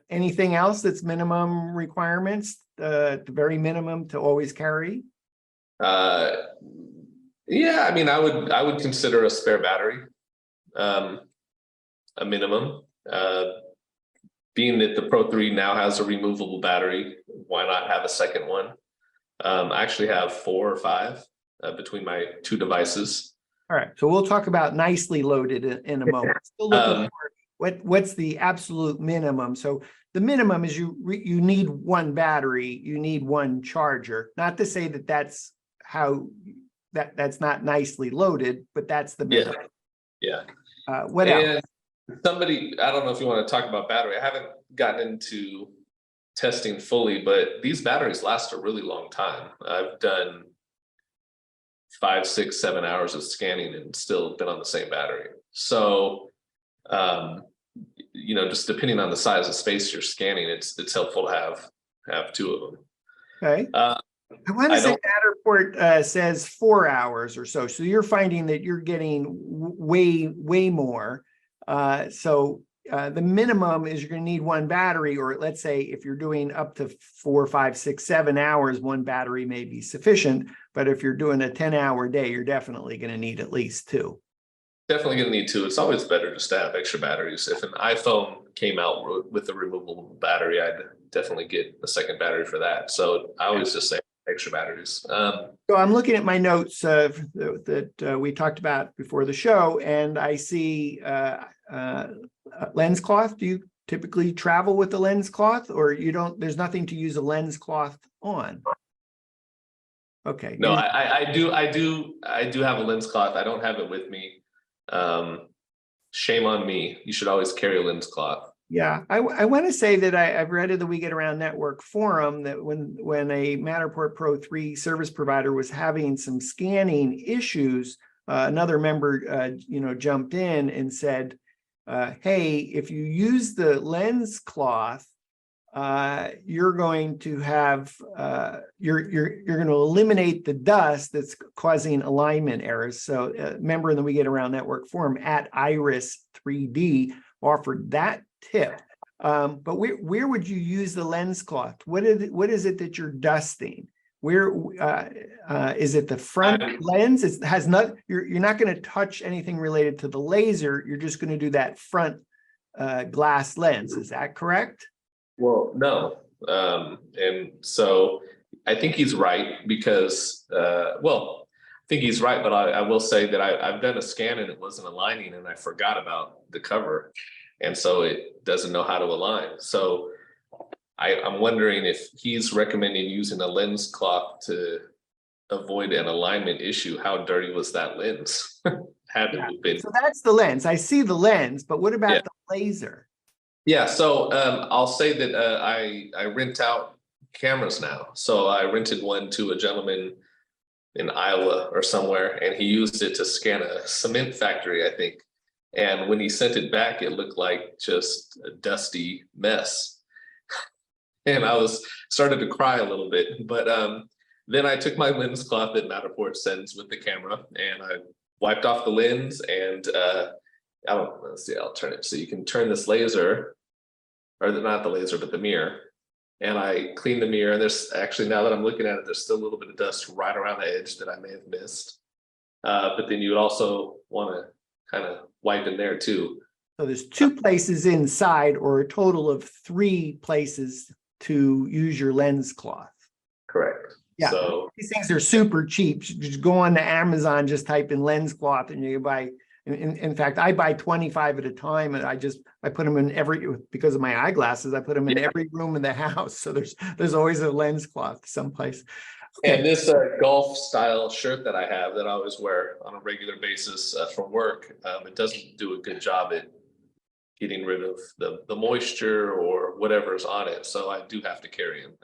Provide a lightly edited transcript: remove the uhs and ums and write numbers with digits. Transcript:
Anything else that's minimum requirements, the very minimum to always carry? Yeah, I mean, I would consider a spare battery a minimum. Being that the Pro3 now has a removable battery, why not have a second one? I actually have 4 or 5 between my 2 devices. All right, so we'll talk about nicely loaded in a moment. Still looking for what's the absolute minimum. So the minimum is you need 1 battery, you need 1 charger. Not to say that that's how that's not nicely loaded, but that's the minimum. Yeah. What else? Somebody, I don't know if you want to talk about battery. I haven't gotten into testing fully, but these batteries last a really long time. I've done 5, 6, 7 hours of scanning and still been on the same battery. So, you know, just depending on the size of space you're scanning, it's helpful to have 2 of them. Okay. I want to say Matterport says 4 hours or so. So you're finding that you're getting way more. The minimum is you're going to need 1 battery, or let's say if you're doing up to 4, 5, 6, 7 hours, 1 battery may be sufficient. But if you're doing a 10-hour day, you're definitely going to need at least 2. Definitely going to need 2. It's always better just to have extra batteries. If an iPhone came out with a removable battery, I'd definitely get a second battery for that. So I always just say extra batteries. So I'm looking at my notes that we talked about before the show, and I see lens cloth. Do you typically travel with the lens cloth, or you don't? There's nothing to use a lens cloth on. Okay. No, I do have a lens cloth. I don't have it with me. Shame on me. You should always carry a lens cloth. Yeah, I want to say that I've read in the We Get Around Network forum that when a Matterport Pro3 service provider was having some scanning issues, another member jumped in and said, hey, if you use the lens cloth, you're going to have you're going to eliminate the dust that's causing alignment errors. So a member in the We Get Around Network forum at Iris 3D offered that tip. But where would you use the lens cloth? What is it that you're dusting? Where is it the front lens? It has not. You're not going to touch anything related to the laser. You're just going to do that front glass lens. Is that correct? Well, no. And so I think he's right because, well, I think he's right, but I will say that I've done a scan and it wasn't aligning and I forgot about the cover. And so it doesn't know how to align. So I'm wondering if he's recommending using a lens cloth to avoid an alignment issue. How dirty was that lens? Had to have been. So that's the lens. I see the lens, but what about the laser? Yeah, so I'll say that I rent out cameras now. So I rented one to a gentleman in Iowa or somewhere, and he used it to scan a cement factory, I think. And when he sent it back, it looked like just a dusty mess. And I started to cry a little bit. But then I took my lens cloth that Matterport sends with the camera, and I wiped off the lens, and let's see, I'll turn it. So you can turn this laser, or not the laser, but the mirror. And I cleaned the mirror, and there's actually, now that I'm looking at it, there's still a little bit of dust right around the edge that I may have missed. But then you would also want to kind of wipe in there too. So there's 2 places inside, or a total of 3 places to use your lens cloth. Correct. Yeah, so these things are super cheap. Just go on to Amazon, just type in lens cloth, and you buy. In fact, I buy 25 at a time, and I put them in because of my eyeglasses, I put them in every room in the house. So there's always a lens cloth someplace. Okay. And this golf style shirt that I have that I always wear on a regular basis for work, it doesn't do a good job at getting rid of the moisture or whatever's on it. So I do have to carry them.